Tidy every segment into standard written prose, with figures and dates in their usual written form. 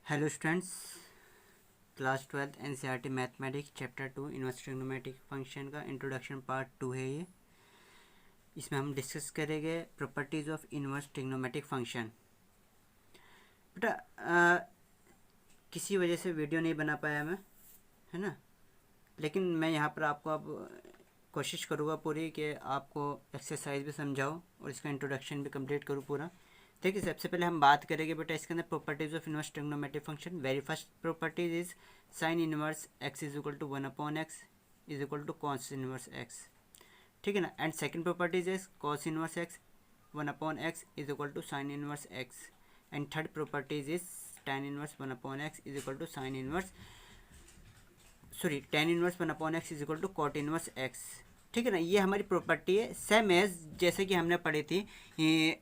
Hello students, class 12 NCERT mathematics chapter 2 inverse trigonometric function का introduction part 2 है ये। इसमें हम डिस्कस करेंगे properties of inverse trigonometric function. बेटा किसी वजह से वीडियो नहीं बना पाया मैं, है ना। लेकिन मैं यहाँ पर आपको अब कोशिश करूँगा पूरी कि आपको एक्सरसाइज भी समझाऊँ और इसका इंट्रोडक्शन भी कंप्लीट करूँ पूरा। देखिए, सबसे पहले हम बात करेंगे बेटा इसके अंदर properties of inverse trigonometric function. Very first properties is sine inverse x is equal to 1/x is equal to cos inverse x, ठीक है ना। And second properties is cos inverse x 1/x is equal to sine inverse x. And third properties is tan inverse 1/x is equal to sine inverse tan inverse 1/x is equal to cot inverse x, ठीक है ना। ये हमारी property है, same as जैसे कि हमने पढ़ी थी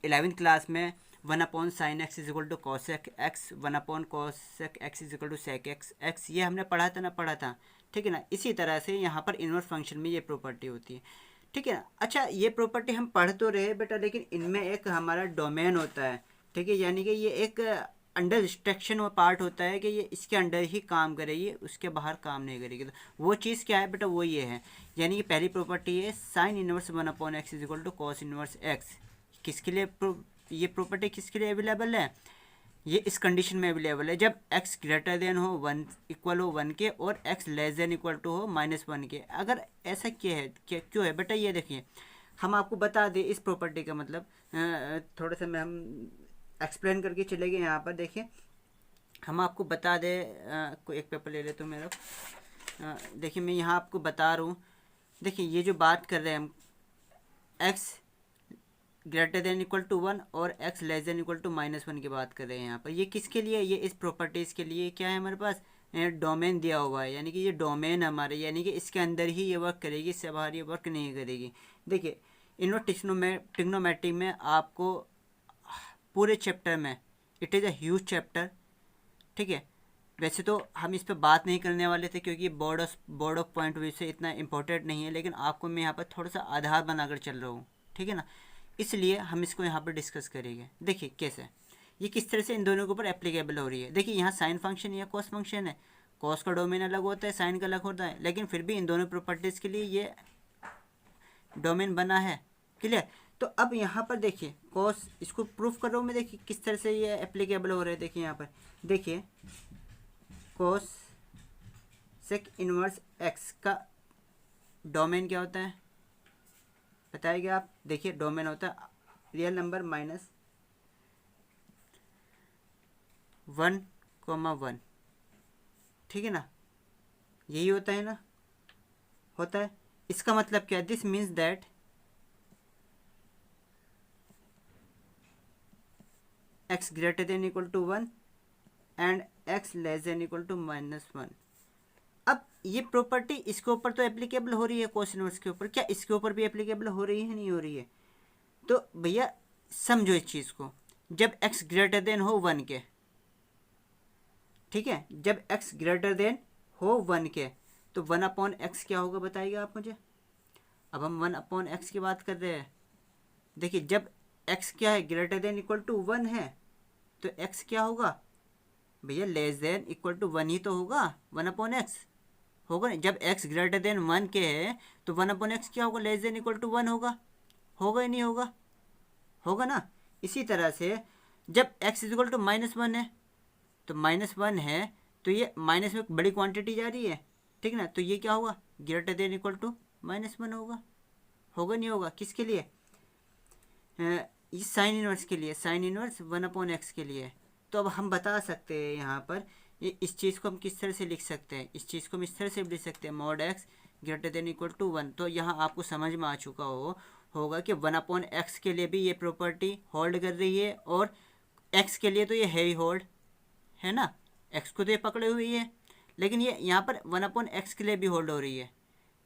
11th क्लास में 1/sin x is equal to cosec x, 1/cosec x is equal to sec x, ये हमने पढ़ा था, ठीक है ना। इसी तरह से यहाँ पर इनवर्स फंक्शन में ये प्रॉपर्टी होती है, ठीक है ना। अच्छा, ये प्रॉपर्टी हम पढ़ तो रहे बेटा, लेकिन इनमें एक हमारा डोमेन होता है, ठीक है। यानी कि ये एक अंडर रिस्ट्रिक्शन वो पार्ट होता है कि ये इसके अंडर ही काम करेगी, उसके बाहर काम नहीं करेगी। तो वो चीज़ क्या है बेटा, वो ये है। यानी कि पहली प्रॉपर्टी है sine inverse 1/x is equal to cos inverse x. किसके लिए ये प्रॉपर्टी किसके लिए अवेलेबल है? ये इस कंडीशन में अवेलेबल है जब x ग्रेटर देन हो 1 इक्वल हो 1 के और x less than equal to हो -1 के। अगर ऐसा क्या है, क्यों है बेटा, ये देखिए हम आपको बता दें इस प्रॉपर्टी का मतलब थोड़ा सा मैं हम एक्सप्लेन करके चले गए। यहाँ पर देखिए हम आपको बता दें, कोई एक पेपर ले ले तो मेरा, देखिए मैं यहाँ आपको बता रहा हूँ। देखिए ये जो बात कर रहे हैं हम x greater than equal to 1 और x less than equal to -1 की बात कर रहे हैं। यहाँ पर ये किसके लिए, ये इस प्रॉपर्टीज़ के लिए क्या है हमारे पास डोमेन दिया हुआ है। यानी कि ये डोमेन हमारे, यानी कि इसके अंदर ही ये वर्क करेगी, इससे बाहर ये वर्क नहीं करेगी। देखिए इनवर्स ट्रिग्नोमेट्री में आपको पूरे चैप्टर में, it is a huge chapter, ठीक है। वैसे तो हम इस पर बात नहीं करने वाले थे क्योंकि बोर्ड ऑफ पॉइंट व्यू से इतना इम्पोर्टेंट नहीं है, लेकिन आपको मैं यहाँ पर थोड़ा सा आधार बनाकर चल रहा हूँ, ठीक है ना। इसलिए हम इसको यहाँ पर डिस्कस करेंगे। देखिए कैसे ये किस तरह से इन दोनों के ऊपर एप्लीकेबल हो रही है। देखिए यहाँ साइन फंक्शन या कॉस फंक्शन है, कॉस का डोमेन अलग होता है, साइन का अलग होता है, लेकिन फिर भी इन दोनों प्रॉपर्टीज़ के लिए ये डोमेन बना है, क्लियर। तो अब यहाँ पर देखिए कॉस, इसको प्रूफ कर रहा हूँ मैं। देखिए किस तरह से ये एप्लीकेबल हो रहे हैं। देखिए यहाँ पर देखिए कॉस सेक इनवर्स एक्स का डोमेन क्या होता है बताइएगा आप। देखिए डोमेन होता है रियल नंबर -1,1, ठीक है ना। यही होता है ना, होता है। इसका मतलब क्या है, this means that x greater than equal to 1 and x less than equal to -1। अब ये प्रॉपर्टी इसके ऊपर तो एप्लीकेबल हो रही है, कोस इनवर्स के ऊपर, क्या इसके ऊपर भी एप्लीकेबल हो रही है, नहीं हो रही है? तो भैया समझो इस चीज़ को, जब x ग्रेटर देन हो 1 के, ठीक है, जब x ग्रेटर देन हो 1 के, तो 1/x क्या होगा बताइएगा आप मुझे। अब हम 1/x की बात कर रहे हैं। देखिए जब x क्या है, ग्रेटर देन इक्वल टू 1 है, तो x क्या होगा भैया, लेस देन इक्वल टू 1 ही तो होगा, 1/x होगा ना। जब x ग्रेटर देन 1 के है तो 1/x क्या होगा, लेस देन इक्वल टू 1 होगा, होगा ही नहीं होगा, होगा ना। इसी तरह से जब x इज इक्वल टू -1 है, तो -1 है, तो ये माइनस में बड़ी क्वांटिटी जा रही है, ठीक है ना। तो ये क्या होगा, ग्रेटर देन इक्वल टू -1 होगा, होगा नहीं होगा। किसके लिए, ये साइन इनवर्स के लिए, साइन इनवर्स 1/x के लिए। तो अब हम बता सकते हैं यहाँ पर ये इस चीज़ को हम किस तरह से लिख सकते हैं, इस चीज़ को हम इस तरह से लिख सकते हैं mod x greater than equal to 1। तो यहाँ आपको समझ में आ चुका होगा कि 1/x के लिए भी ये प्रॉपर्टी होल्ड कर रही है, और x के लिए तो ये है ही होल्ड, है ना। x को तो ये पकड़े हुई है, लेकिन ये यहाँ पर 1/x के लिए भी होल्ड हो रही है।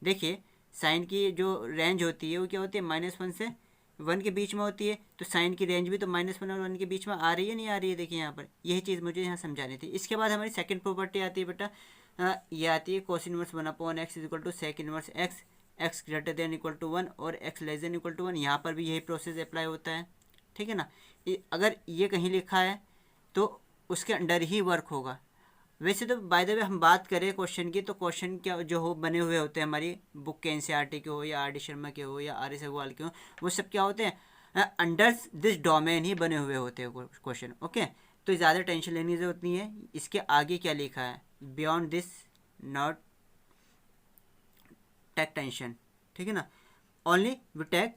देखिए साइन की जो रेंज होती है वो क्या होती है, -1 से 1 के बीच में होती है, तो साइन की रेंज भी तो -1 और 1 के बीच में आ रही है, नहीं आ रही है। देखिए यहाँ पर यही चीज़ मुझे यहाँ समझानी थी। इसके बाद हमारी सेकंड प्रॉपर्टी आती है बेटा, ये आती है cos inverse 1/x is equal to sec inverse x greater than equal to 1 और x less than equal to 1। यहाँ पर भी यही प्रोसेस अप्लाई होता है, ठीक है ना। अगर ये कहीं लिखा है तो उसके अंडर ही वर्क होगा। वैसे तो बाय द वे हम बात करें क्वेश्चन की, तो क्वेश्चन क्या जो हो बने हुए होते हैं हमारी बुक के एनसीईआरटी के हो या आर डी शर्मा के हो या आर एस अग्रवाल के हो, वो सब क्या होते हैं अंडर दिस डोमेन ही बने हुए होते हैं क्वेश्चन। ओके, तो ज़्यादा टेंशन लेने की जरूरत नहीं है। इसके आगे क्या लिखा है, beyond this not take tension, ठीक है ना, only we take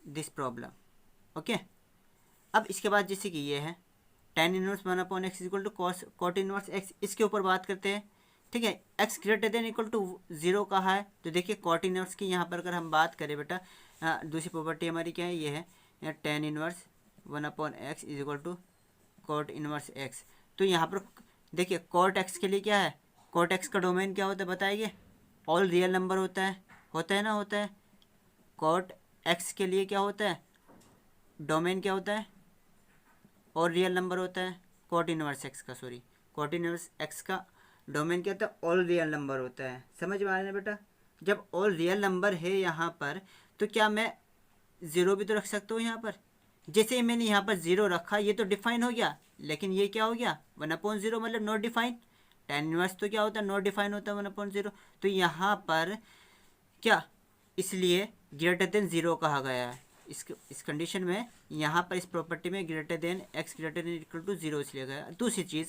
this problem. Okay, अब इसके बाद जैसे कि ये है tan inverse 1/x equal to cot inverse x, इसके ऊपर बात करते हैं। ठीक है, x greater than equal to 0 कहा है, तो देखिए कॉट इनवर्स की यहाँ पर अगर हम बात करें बेटा, दूसरी प्रॉपर्टी हमारी क्या है, ये है tan inverse 1/x is equal to cot inverse x। तो यहाँ पर देखिए कॉट x के लिए क्या है, कॉट x का डोमेन क्या होता है बताइए, ऑल रियल नंबर होता है ना, होता है। कॉट x के लिए क्या होता है, डोमेन क्या होता है, और रियल नंबर होता है। कॉट इनवर्स एक्स का, सॉरी, कॉट इनवर्स एक्स का डोमेन क्या होता है, ऑल रियल नंबर होता है। समझ में आ रहा है बेटा, जब ऑल रियल नंबर है यहाँ पर, तो क्या मैं ज़ीरो भी तो रख सकता हूँ यहाँ पर। जैसे ही मैंने यहाँ पर ज़ीरो रखा, ये तो डिफाइन हो गया, लेकिन ये क्या हो गया 1/0 मतलब नॉट डिफाइन। tan इनवर्स तो क्या होता है, नॉट डिफाइन होता है 1/0। तो यहाँ पर क्या, इसलिए ग्रेटर देन ज़ीरो कहा गया है। इस कंडीशन में यहाँ पर इस प्रॉपर्टी में greater than x greater than equal to 0 इसलिए गया। दूसरी चीज़,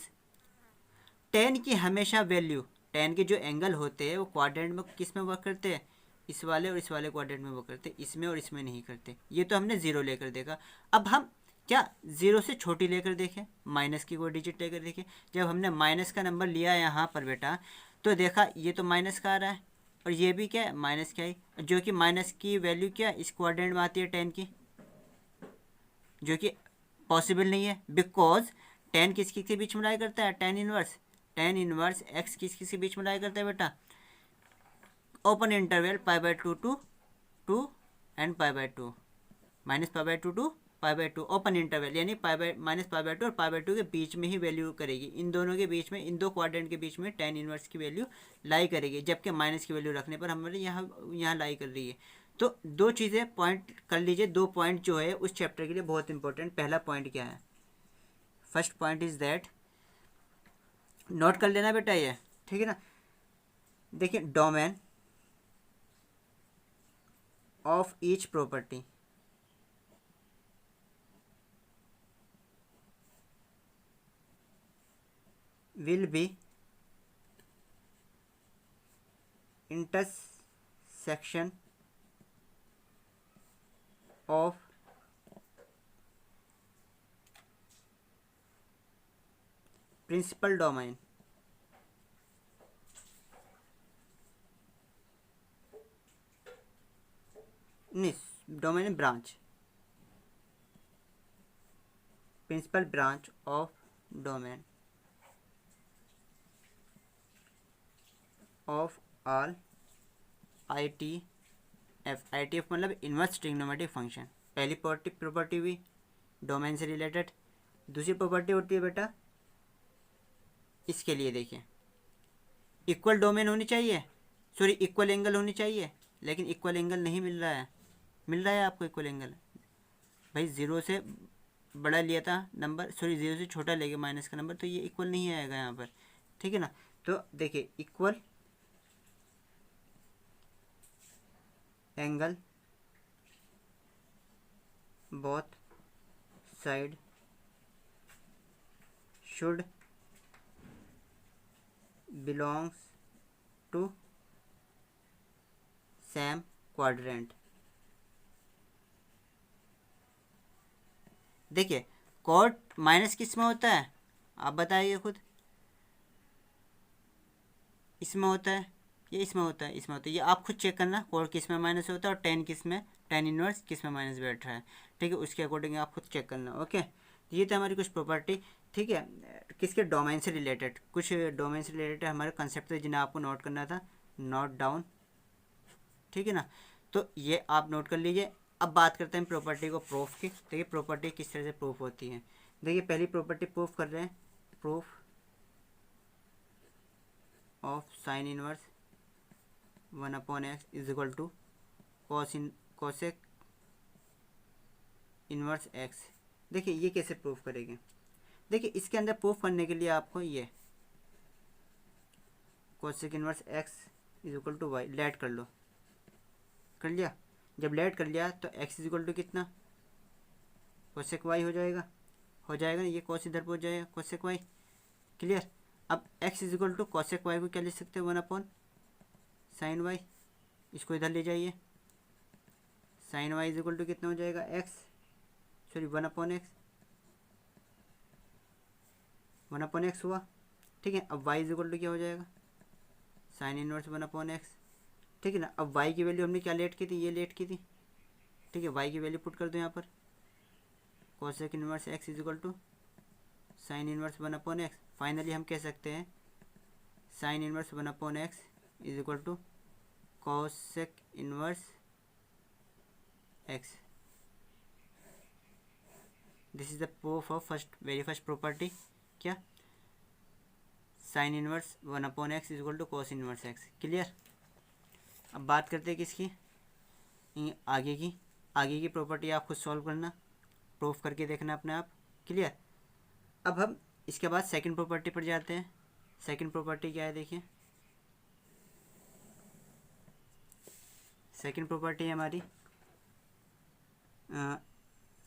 tan की हमेशा वैल्यू, tan के जो एंगल होते हैं वो क्वाड्रेंट में किस में वर्क करते हैं, इस वाले और इस वाले क्वाड्रेंट में वर्क करते हैं, इसमें और इसमें नहीं करते। ये तो हमने ज़ीरो लेकर देखा। अब हम क्या ज़ीरो से छोटी लेकर देखें, माइनस की कोई डिजिट लेकर देखें। जब हमने माइनस का नंबर लिया यहाँ पर बेटा, तो देखा ये तो माइनस का आ रहा है, और ये भी क्या है माइनस का ही, जो कि माइनस की वैल्यू क्या इस क्वाड्रेंट में आती है tan की, जो कि पॉसिबल नहीं है, बिकॉज tan किस किस के बीच में लाई करता है, tan इनवर्स x किस किस के बीच में लाई करता है बेटा, open interval π/2 to 2 and π/2, -π/2 to π/2 open interval, यानी -π/2 और π/2 के बीच में ही वैल्यू करेगी। इन दोनों के बीच में, इन दो क्वाड्रेंट के बीच में tan इनवर्स की वैल्यू लाई करेगी, जबकि माइनस की वैल्यू रखने पर हमारे यहाँ लाई कर रही है। तो दो चीज़ें पॉइंट कर लीजिए, दो पॉइंट जो है उस चैप्टर के लिए बहुत इंपॉर्टेंट। पहला पॉइंट क्या है, first point is that, note कर लेना बेटा ये, ठीक है ना। देखिए domain of each property will be intersection of principal domain branch, principal branch of domain of all ITF मतलब इनवर्स ट्रिग्नोमेट्रिक फंक्शन। पहली प्रॉपर्टी हुई डोमेन से रिलेटेड। दूसरी प्रॉपर्टी होती है बेटा, इसके लिए देखिए इक्वल डोमेन होनी चाहिए, सॉरी इक्वल एंगल होनी चाहिए, लेकिन इक्वल एंगल नहीं मिल रहा है। मिल रहा है आपको इक्वल एंगल, भाई ज़ीरो से बड़ा लिया था नंबर, सॉरी ज़ीरो से छोटा ले गया माइनस का नंबर, तो ये इक्वल नहीं आएगा यहाँ पर, ठीक है ना। तो देखिए equal angle both side should belongs to same quadrant. देखिए कॉट माइनस किस में होता है, आप बताइए खुद, इसमें होता है ये, इसमें होता है, इसमें होता है, ये आप खुद चेक करना कॉट किस में माइनस होता है और tan किस में, tan इनवर्स किस में माइनस बैठ रहा है, ठीक है। उसके अकॉर्डिंग आप खुद चेक करना। ओके, ये तो हमारी कुछ प्रॉपर्टी, ठीक है, किसके डोमेन से रिलेटेड, कुछ डोमेन से रिलेटेड हमारे कंसेप्ट थे जिन्हें आपको नोट करना था, नोट डाउन, ठीक है ना। तो ये आप नोट कर लीजिए। अब बात करते हैं प्रॉपर्टी को प्रूफ की। देखिए प्रॉपर्टी किस तरह से प्रूफ होती है। देखिए पहली प्रॉपर्टी प्रूफ कर रहे हैं, proof of sine inverse 1/x is equal to cosec inverse x। देखिए ये कैसे प्रूफ करेंगे, देखिए इसके अंदर प्रूफ करने के लिए आपको ये cosec inverse x is equal to y let कर लो, कर लिया। जब लेट कर लिया तो एक्स इज इक्वल टू कितना, कोसेक वाई हो जाएगा ना, ये कोस इधर पहुंच जाएगा कोसेक वाई। क्लियर। अब x is equal to cosec y को क्या लिख सकते हैं, 1 साइन वाई। इसको इधर ले जाइए, sine y is equal to कितना हो जाएगा, एक्स, सॉरी 1/x हुआ। ठीक है। अब y इज इक्वल टू क्या हो जाएगा, साइन इनवर्स 1/x। ठीक है ना। अब y की वैल्यू हमने क्या लेट की थी, ये लेट की थी। ठीक है। y की वैल्यू पुट कर दो यहाँ पर, cosec inverse x is equal to sine inverse 1/x। Finally हम कह सकते हैं sine inverse 1/x is equal to cosec inverse x। This is the proof of very first property, क्या, sine inverse 1/x is equal to cos inverse x। Clear. अब बात करते हैं किसकी, आगे की प्रॉपर्टी आप खुद सॉल्व करना, प्रूफ करके देखना अपने आप। क्लियर। अब हम इसके बाद सेकंड प्रॉपर्टी पर जाते हैं। सेकंड प्रॉपर्टी क्या है, देखिए सेकंड प्रॉपर्टी है हमारी,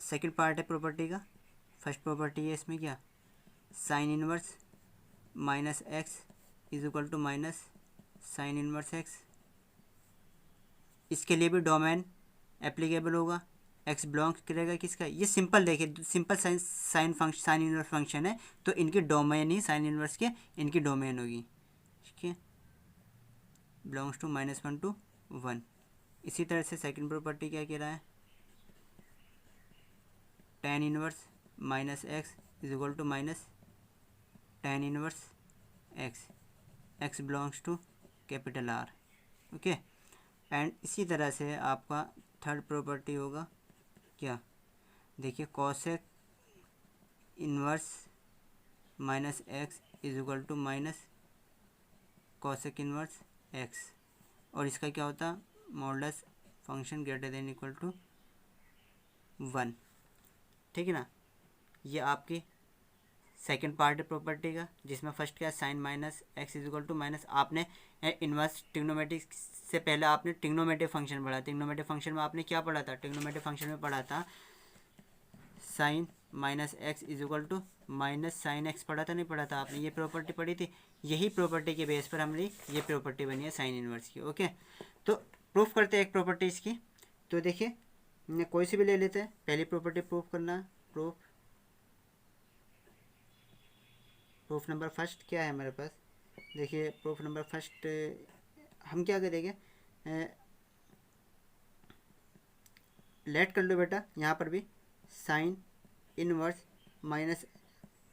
सेकंड पार्ट है प्रॉपर्टी का। फर्स्ट प्रॉपर्टी है इसमें क्या, sine inverse minus x is equal to minus sine inverse x. इसके लिए भी डोमेन एप्लीकेबल होगा, एक्स बिलोंग्स करेगा किसका, ये सिंपल देखिए, सिंपल साइन इनवर्स फंक्शन है, तो इनकी डोमेन ही साइन इनवर्स के इनकी डोमेन होगी। ठीक है। Belongs to -1 to 1। इसी तरह से सेकंड प्रॉपर्टी क्या कह रहा है, tan inverse minus x is equal to minus tan inverse x, x belongs to capital R. Okay. And इसी तरह से आपका थर्ड प्रॉपर्टी होगा क्या, देखिए cosec inverse minus x is equal to minus cosec inverse x, और इसका क्या होता, modulus function greater than equal to 1। ठीक है ना। ये आपकी सेकंड पार्ट है प्रॉपर्टी का, जिसमें फर्स्ट क्या, sine minus x is equal to minus, आपने इनवर्स ट्रिग्नोमेट्रिक से पहले आपने ट्रिग्नोमेट्रिक फंक्शन पढ़ा। ट्रिग्नोमेट्रिक फंक्शन में आपने क्या पढ़ा था, ट्रिग्नोमेट्रिक फंक्शन में पढ़ा था sine minus x is equal to minus sine x, पढ़ा था नहीं पढ़ा था आपने, ये प्रॉपर्टी पढ़ी थी। यही प्रॉपर्टी के बेस पर हमारी ये प्रॉपर्टी बनी है साइन इनवर्स की। ओके। तो प्रूफ करते हैं एक प्रॉपर्टी इसकी। तो देखिए कोई सी भी ले लेते हैं, पहली प्रॉपर्टी प्रूफ करना, प्रूफ नंबर फर्स्ट क्या है हमारे पास, देखिए प्रूफ नंबर फर्स्ट हम क्या करेंगे, लेट कर लो बेटा, यहाँ पर भी sine inverse minus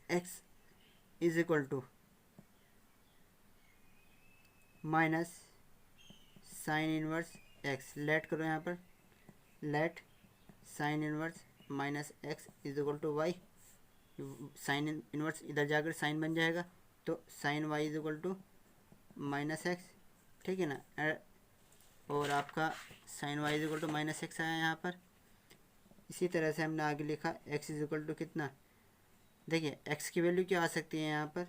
x is equal to minus sine inverse x. Let करो यहाँ पर, let sine inverse minus x is equal to y. Sine inverse इधर जाकर साइन बन जाएगा, तो sine y is equal to minus x. ठीक है ना। और आपका sine y is equal to minus x आया यहाँ पर। इसी तरह से हमने आगे लिखा एक्स इज इक्वल टू कितना, देखिए एक्स की वैल्यू क्या आ सकती है यहाँ पर,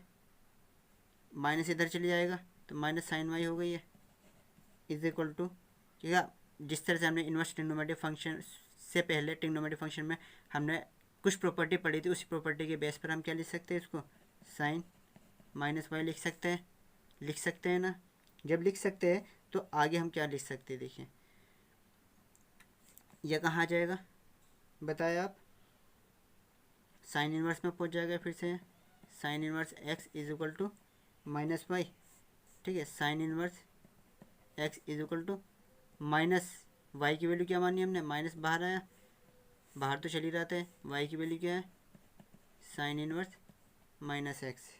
माइनस इधर चली जाएगा तो माइनस साइन वाई हो गई है, इज इक्वल टू, ठीक है। जिस तरह से हमने इनवर्स ट्रिग्नोमेट्रिक फंक्शन से पहले ट्रिग्नोमेट्रिक फंक्शन में हमने कुछ प्रॉपर्टी पढ़ी थी, उसी प्रॉपर्टी के बेस पर हम क्या लिख सकते हैं, इसको साइन माइनस वाई लिख सकते हैं ना। जब लिख सकते हैं तो आगे हम क्या लिख सकते हैं, देखिए यह कहाँ आ जाएगा बताए आप, साइन इनवर्स में पहुंच जाएगा फिर से, sine inverse x is equal to minus y. ठीक है। Sine inverse x is equal to minus y की वैल्यू क्या मानी हमने, माइनस बाहर आया, बाहर तो चली रहा था, वाई की वैल्यू क्या है, sine inverse minus x.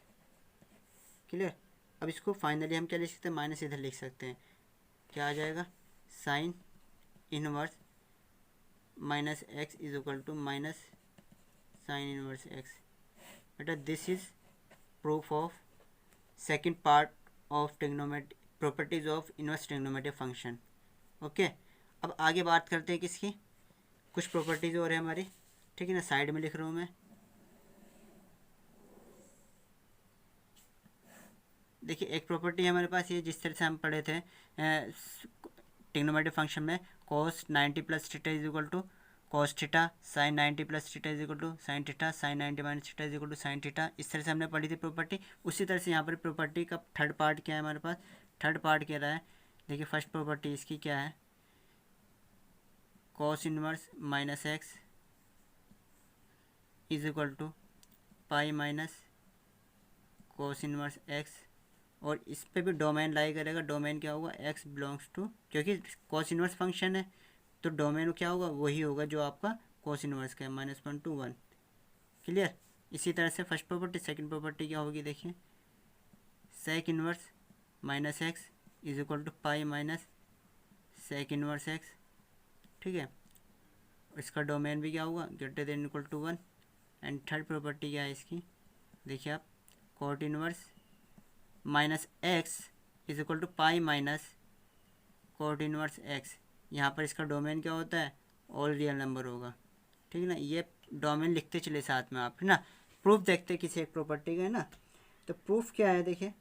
Clear. अब इसको फाइनली हम क्या लिख सकते हैं, माइनस इधर लिख सकते हैं, क्या आ जाएगा, sine inverse minus x is equal to minus sine inverse x. बेटा this is proof of second part of trigonometric properties of inverse trigonometric function. Okay. अब आगे बात करते हैं किसकी, कुछ प्रॉपर्टीज और है हमारी। ठीक है ना, साइड में लिख रहा हूँ मैं, देखिए एक प्रॉपर्टी हमारे पास ये जिस तरह से हम पढ़े थे ट्रिग्नोमेट्रिक फंक्शन में cos 90 plus theta is equal to cos theta, sin 90 plus theta is equal to sin theta, sin 90 minus theta is equal to sin theta. इस तरह से हमने पढ़ी थी प्रॉपर्टी। उसी तरह से यहाँ पर प्रॉपर्टी का थर्ड पार्ट क्या है हमारे पास, थर्ड पार्ट कह रहा है, देखिए फर्स्ट प्रॉपर्टी इसकी क्या है, cos inverse minus x is equal to pi minus cos inverse x, और इस पे भी डोमेन लाई करेगा। डोमेन क्या होगा, x बिलोंग्स टू, क्योंकि cos इनवर्स फंक्शन है तो डोमेन क्या होगा, वही होगा जो आपका cos इनवर्स का है, -1 to 1। क्लियर। इसी तरह से फर्स्ट प्रॉपर्टी, सेकंड प्रॉपर्टी क्या होगी, देखिए sec inverse minus x is equal to pi minus sec inverse x. ठीक है, इसका डोमेन भी क्या होगा, greater than equal to 1। And third property क्या है इसकी, देखिए आप cot inverse minus x is equal to pi minus cot inverse x. यहाँ पर इसका डोमेन क्या होता है, ऑल रियल नंबर होगा। ठीक है ना, ये डोमेन लिखते चले साथ में आप, है ना। प्रूफ देखते हैं किसी एक प्रॉपर्टी का, है ना। तो प्रूफ क्या है, देखिए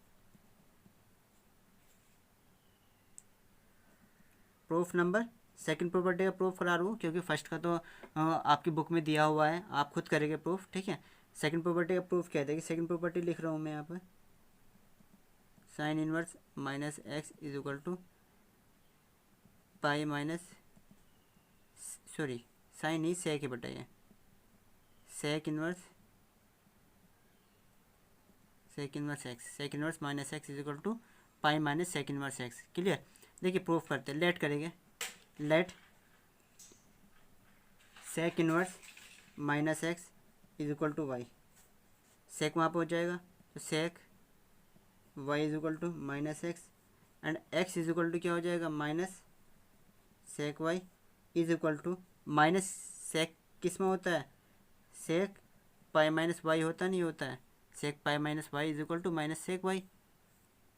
प्रूफ नंबर, सेकंड प्रॉपर्टी का प्रूफ करा रहा हूँ क्योंकि फर्स्ट का तो आपकी बुक में दिया हुआ है, आप खुद करेंगे प्रूफ। ठीक है, सेकंड प्रॉपर्टी का प्रूफ क्या है, देखिए सेकंड प्रॉपर्टी लिख रहा हूँ मैं यहाँ पर, sine inverse minus x is equal to pi minus, sorry sine ही सेक ही बताइए, sec inverse x, sec inverse minus x is equal to pi minus sec inverse x. Clear. देखिए प्रूफ करते हैं, लेट करेंगे, let sec inverse minus x is equal to y, sec वहाँ पर हो जाएगा तो sec y is equal to minus x, and x is equal to क्या हो जाएगा, minus sec y is equal to, minus sec किस में होता है, सेक पाई माइनस वाई होता नहीं होता है, sec pi minus y is equal to minus sec y.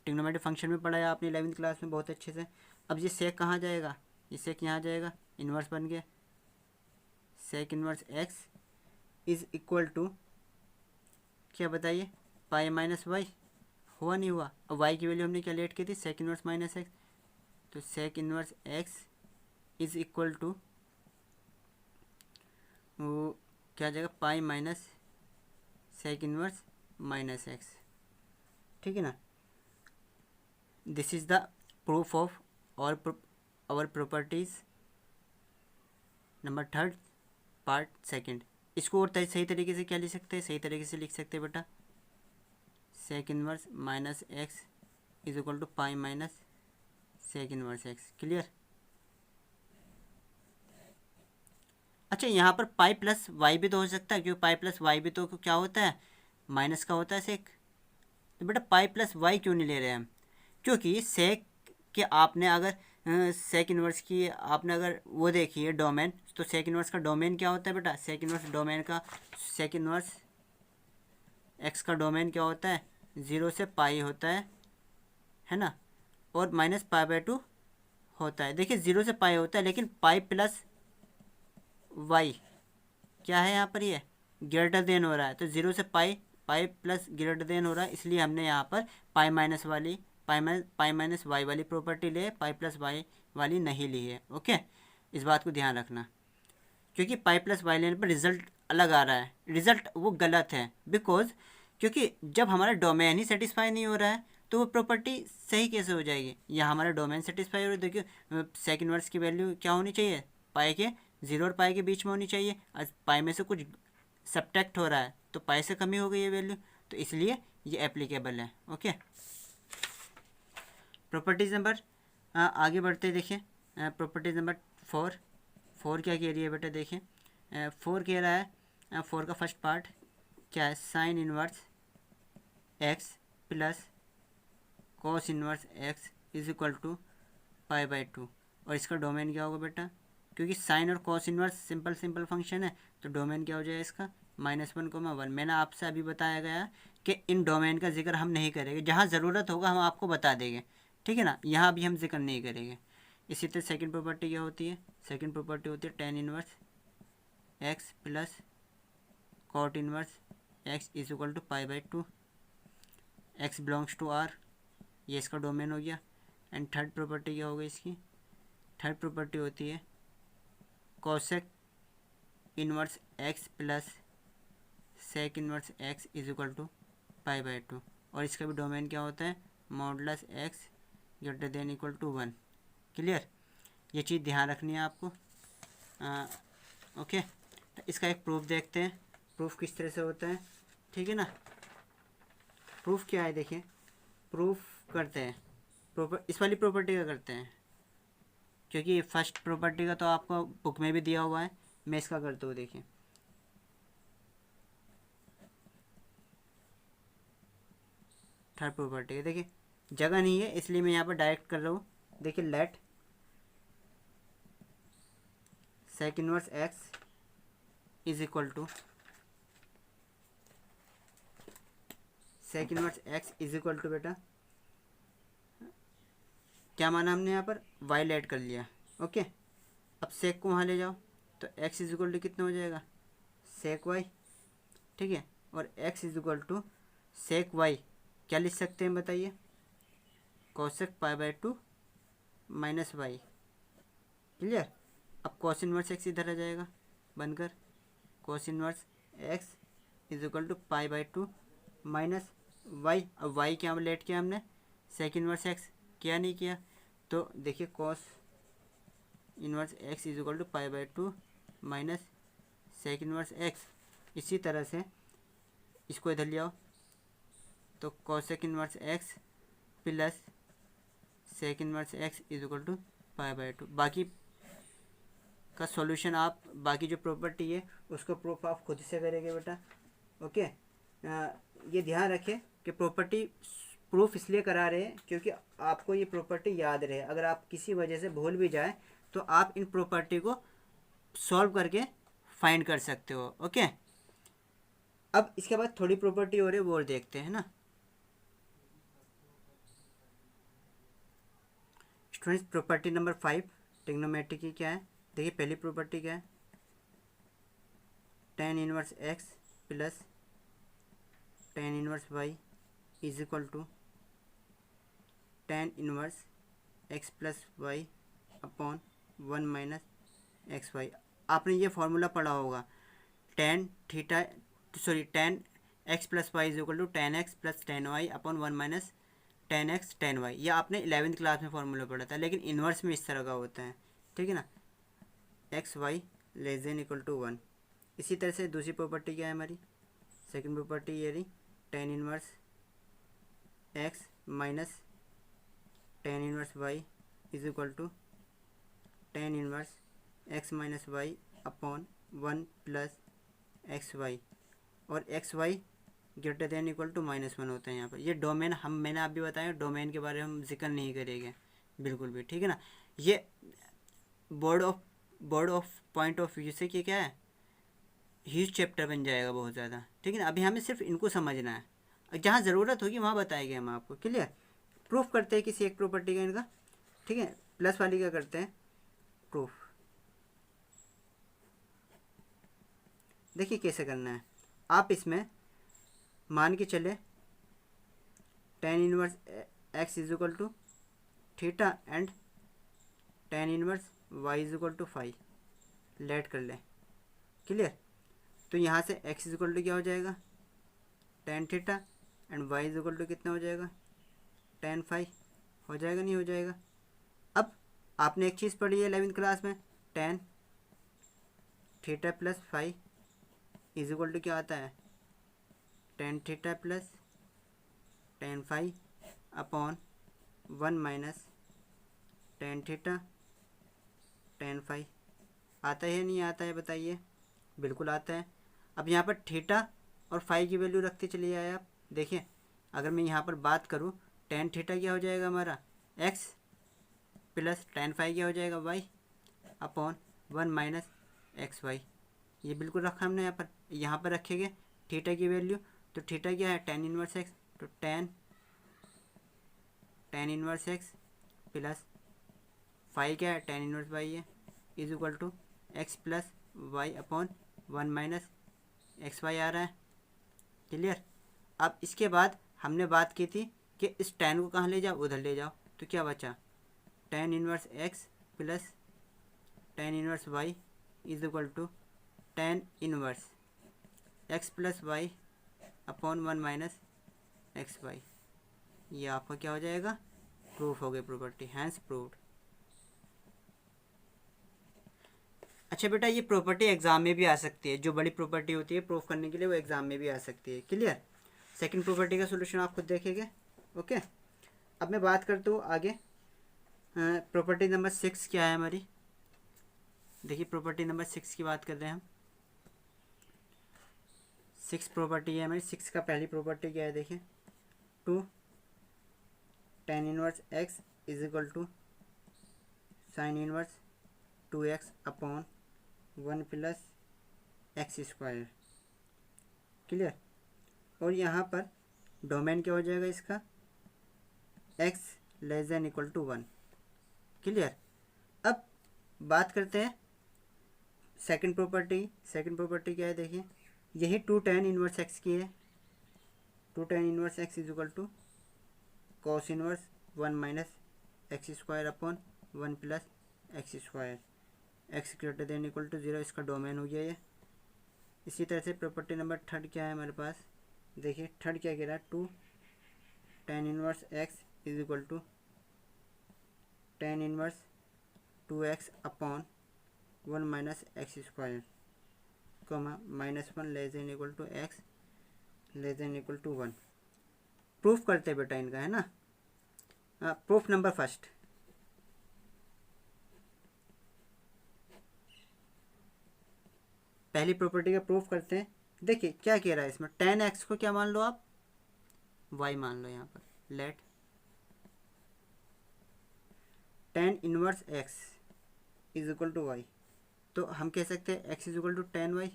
Trigonometric function में पढ़ाया आपने 11वीं क्लास में बहुत अच्छे से। अब ये सेक कहाँ जाएगा, ये सेक यहाँ जाएगा, इन्वर्स बन गया, sec inverse x is equal to क्या बताइए, पाई माइनस वाई, हुआ नहीं हुआ। अब वाई की वैल्यू हमने क्या लेट की थी, सेक इन्वर्स माइनस एक्स, तो sec inverse x is equal to वो क्या जाएगा, pi minus sec inverse minus x. ठीक है ना। This is the proof of our properties number third part second. इसको और सही तरीके से क्या लिख सकते हैं, सही तरीके से लिख सकते हैं बेटा, sec inverse minus x is equal to pi minus sec inverse x. Clear. अच्छा, यहाँ पर पाई प्लस वाई भी तो हो सकता है, क्योंकि पाई प्लस वाई भी तो क्या होता है, माइनस का होता है सेक। तो बेटा पाई प्लस वाई क्यों नहीं ले रहे हैं हम, क्योंकि सेक के आपने अगर सेक इन्वर्स की आपने अगर वो देखी है डोमेन, तो सेक इन्वर्स का डोमेन क्या होता है बेटा, सेक इन्वर्स डोमेन का, सेक इन्वर्स एक्स का डोमेन क्या होता है, 0 से पाई होता है ना, और माइनस पाई बाई 2 होता है। देखिए 0 से पाई होता है, लेकिन पाई प्लस वाई क्या है यहाँ पर, ये ग्रेटर देन हो रहा है, तो 0 से पाई, पाई प्लस ग्रेटर देन हो रहा है, इसलिए हमने यहाँ पर पाई माइनस वाली पाई माइनस वाई वाली प्रॉपर्टी ले, पाई प्लस वाई वाली नहीं ली है। ओके, इस बात को ध्यान रखना, क्योंकि पाई प्लस वाई लेने पर रिजल्ट अलग आ रहा है, रिजल्ट वो गलत है। बिकॉज क्योंकि जब हमारा डोमेन ही सेटिस्फाई नहीं हो रहा है तो वो प्रॉपर्टी सही कैसे हो जाएगी। यहाँ हमारा डोमेन सेटिस्फाई हो रहा है, देखिए सेक इन्वर्स की वैल्यू क्या होनी चाहिए, पाई के 0 और पाई के बीच में होनी चाहिए, और पाई में से कुछ सब्ट्रैक्ट हो रहा है तो पाई से कमी हो गई है वैल्यू, तो इसलिए ये एप्लीकेबल है। ओके, प्रॉपर्टीज़ नंबर आगे बढ़ते देखिए, प्रॉपर्टीज़ नंबर 4 क्या कह रही है बेटा, देखिए 4 कह रहा है, 4 का फर्स्ट पार्ट क्या है, sine inverse x plus cos inverse x is equal to pi by 2, और इसका डोमेन क्या होगा बेटा, क्योंकि साइन और कॉस इनवर्स सिंपल फंक्शन है, तो डोमेन क्या हो जाएगा इसका, -1,1। मैंने आपसे अभी बताया गया कि इन डोमेन का जिक्र हम नहीं करेंगे, जहाँ ज़रूरत होगा हम आपको बता देंगे। ठीक है ना, यहाँ भी हम जिक्र नहीं करेंगे। इसी तरह सेकंड प्रॉपर्टी क्या होती है, सेकंड प्रॉपर्टी होती है tan inverse x plus cot inverse x is equal to pi by 2, x belongs to R, ये इसका डोमेन हो गया। एंड थर्ड प्रॉपर्टी क्या होगी इसकी? थर्ड प्रॉपर्टी होती है cosec inverse x plus sec inverse x is equal to pi by two. और इसका भी डोमेन क्या होता है? Modulus x greater than equal to 1। Clear? ये चीज़ ध्यान रखनी है आपको। ओके, तो इसका एक प्रूफ देखते हैं, प्रूफ किस तरह से होता है। ठीक है ना? प्रूफ क्या है देखिए, प्रूफ करते हैं इस वाली प्रॉपर्टी का करते हैं, क्योंकि फर्स्ट प्रॉपर्टी का तो आपको बुक में भी दिया हुआ है। मैं इसका करता हूँ। देखिए थर्ड प्रॉपर्टी है, देखिए जगह नहीं है इसलिए मैं यहाँ पर डायरेक्ट कर रहा हूँ। देखिए let sec inverse x is equal to sec inverse x is equal to बेटा क्या माना हमने यहाँ पर? वाई लेट कर लिया। ओके, अब सेक को वहाँ ले जाओ तो एक्स इज इक्वल टू कितना हो जाएगा? Sec y. ठीक है, और x is equal to sec y क्या लिख सकते हैं बताइए? Cosec pi by two minus y. Clear? अब कॉस इनवर्स एक्स इधर आ जाएगा बनकर cos inverse x is equal to pi by two minus y. अब वाई क्या लेट किया हमने? सेक इनवर्स एक्स किया नहीं किया? तो देखिए cos inverse x is equal to pi by two minus sec inverse x. इसी तरह से इसको इधर ले आओ तो cosec inverse x plus sec inverse x is equal to pi by two. बाकी का सॉल्यूशन आप बाकी जो प्रॉपर्टी है उसको प्रूफ आप खुद से करेंगे बेटा। ओके, ये ध्यान रखें कि प्रॉपर्टी प्रूफ इसलिए करा रहे हैं क्योंकि आपको ये प्रॉपर्टी याद रहे। अगर आप किसी वजह से भूल भी जाए तो आप इन प्रॉपर्टी को सॉल्व करके फाइंड कर सकते हो। ओके, अब इसके बाद थोड़ी प्रॉपर्टी और है वो और देखते हैं ना। स्टूडेंट्स प्रॉपर्टी नंबर 5 ट्रिग्नोमेट्री की क्या है? देखिए पहली प्रॉपर्टी क्या है? Tan inverse x plus tan inverse y is equal to tan inverse x plus y upon 1 minus x y. आपने ये फॉर्मूला पढ़ा होगा, tan theta sorry tan x plus y is equal to tan x plus tan y upon 1 minus tan x tan y. ये आपने 11th class में formula पढ़ा था, लेकिन इन्वर्स में इस तरह का होता है। ठीक है ना? X y less than equal to 1। इसी तरह से दूसरी प्रॉपर्टी क्या है हमारी? सेकंड प्रॉपर्टी ये रही, tan inverse x minus tan inverse y is equal to tan inverse x minus y upon 1 plus x y. और x y greater than equal to -1 होता है यहाँ पर। ये डोमेन मैंने आप भी बताया, डोमेन के बारे में हम जिक्र नहीं करेंगे बिल्कुल भी। ठीक है ना? ये board of point of view से कि क्या है, ह्यूज चैप्टर बन जाएगा बहुत ज़्यादा। ठीक है ना? अभी हमें सिर्फ इनको समझना है, जहाँ ज़रूरत होगी वहाँ बताएंगे हम आपको। क्लियर? प्रूफ करते हैं किसी एक प्रॉपर्टी का इनका। ठीक है, प्लस वाली का करते हैं प्रूफ। देखिए कैसे करना है। आप इसमें मान के चले tan inverse x is equal to theta and tan inverse y is equal to 5 let कर ले। क्लियर? तो यहाँ से एक्स इज इक्वल टू क्या हो जाएगा? Tan theta and y is equal to कितना हो जाएगा? टेन 5 हो जाएगा नहीं हो जाएगा? अब आपने एक चीज़ पढ़ी है 11th क्लास में, tan theta plus 5 is equal to क्या आता है? Tan theta plus tan 5 upon 1 minus tan theta tan 5। आता है नहीं आता है बताइए? बिल्कुल आता है। अब यहाँ पर थीटा और 5 की वैल्यू रखते चलिए आए आप। देखिए अगर मैं यहाँ पर बात करूँ, टेन थीटा क्या हो जाएगा हमारा? एक्स प्लस टेन 5 क्या हो जाएगा? Y upon 1 minus x y. ये बिल्कुल रखा हमने यहाँ पर रखेंगे थीटा की वैल्यू। तो थीटा क्या है? Tan inverse x. तो टेन इनवर्स एक्स प्लस 5 क्या है? टेन इनवर्स वाई है is equal to x plus y upon 1 minus x y आ रहा है। क्लियर? अब इसके बाद हमने बात की थी कि इस tan को कहाँ ले जाओ, उधर ले जाओ, तो क्या बचा, tan inverse x plus tan inverse y is equal to tan inverse x plus y upon 1 minus x y. ये आपका क्या हो जाएगा, प्रूफ हो गई प्रॉपर्टी, हैंस प्रूव्ड। अच्छा बेटा, ये प्रॉपर्टी एग्जाम में भी आ सकती है, जो बड़ी प्रॉपर्टी होती है प्रूफ करने के लिए वो एग्जाम में भी आ सकती है। क्लियर। सेकंड प्रॉपर्टी का सॉल्यूशन आप खुद देखेंगे। ओके, अब मैं बात करता हूँ आगे। प्रॉपर्टी नंबर 6 क्या है हमारी, देखिए प्रॉपर्टी नंबर 6 की बात कर रहे हैं हम। 6 प्रॉपर्टी है हमारी। 6 का पहली प्रॉपर्टी क्या है, देखिए 2 tan inverse x is equal to sine inverse 2x upon 1 plus x square. Clear. और यहाँ पर डोमेन क्या हो जाएगा इसका, x less than equal to 1। Clear. अब बात करते हैं सेकंड प्रॉपर्टी। सेकंड प्रॉपर्टी क्या है, देखिए यही 2 tan इनवर्स x की है। 2 tan inverse x is equal to cos inverse 1 minus x square upon 1 plus x square, x greater than equal to 0, इसका डोमेन हो गया ये। इसी तरह से प्रॉपर्टी नंबर थर्ड क्या है हमारे पास, देखिए थर्ड क्या कह रहा है, 2 tan inverse x is equal to tan inverse 2x upon 1 minus x square, comma -1 less than equal to x less than equal to 1। Proof करते बेटा इनका, है ना। प्रूफ नंबर फर्स्ट, पहली प्रॉपर्टी का प्रूफ करते हैं। देखिए क्या कह रहा है इसमें, tan x को क्या मान लो आप, y मान लो। यहाँ पर let tan inverse x is equal to y, तो हम कह सकते हैं x is equal to tan y,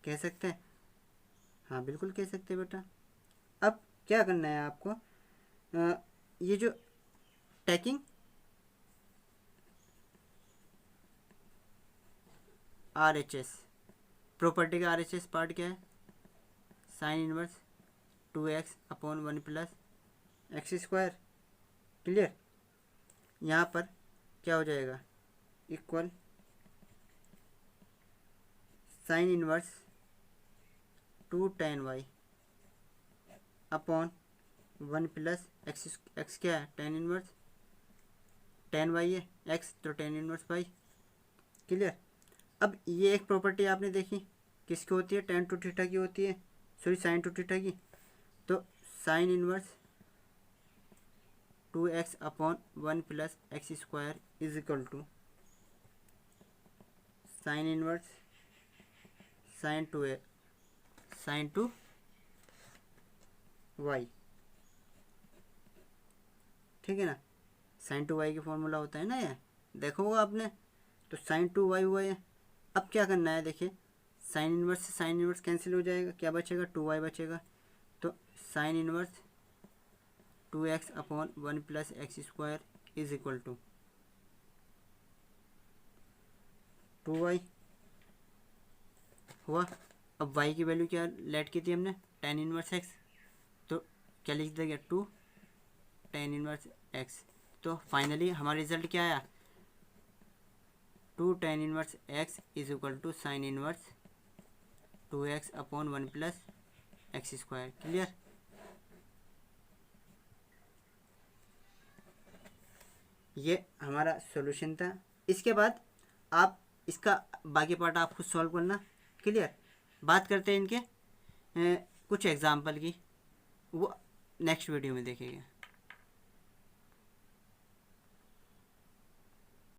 कह सकते हैं, हाँ बिल्कुल कह सकते हैं बेटा। अब क्या करना है आपको, ये जो टेकिंग RHS प्रॉपर्टी का RHS पार्ट क्या है, sine inverse 2x upon 1 plus x square. Clear. यहाँ पर क्या हो जाएगा, equal sine inverse 2 tan y upon 1 plus x क्या है, tan इनवर्स tan y है, x तो tan इनवर्स y। क्लियर। अब ये एक प्रॉपर्टी आपने देखी किसकी होती है, tan टू थीटा की होती है, सॉरी साइन टू थीटा की। तो sine inverse 2x upon 1 plus x square is equal to sine inverse sine two y. ठीक है ना, साइन टू वाई की फॉर्मूला होता है ना, ये देखो होगा आपने। तो साइन टू वाई हुआ है। अब क्या करना है, देखिए साइन इनवर्स से साइन इनवर्स कैंसिल हो जाएगा, क्या बचेगा, 2y बचेगा। तो sine inverse 2x upon 1 plus x square is equal to 2y हुआ। अब y की वैल्यू क्या लेट की थी हमने, tan इनवर्स x, तो क्या लिख देंगे 2 tan इनवर्स x। तो फाइनली हमारा रिजल्ट क्या आया, 2 tan inverse x is equal to sine inverse 2x upon 1 plus x square. Clear. ये हमारा सॉल्यूशन था। इसके बाद आप इसका बाकी पार्ट आप खुद सॉल्व करना। क्लियर। बात करते हैं इनके कुछ एग्जाम्पल की, वो नेक्स्ट वीडियो में देखेंगे।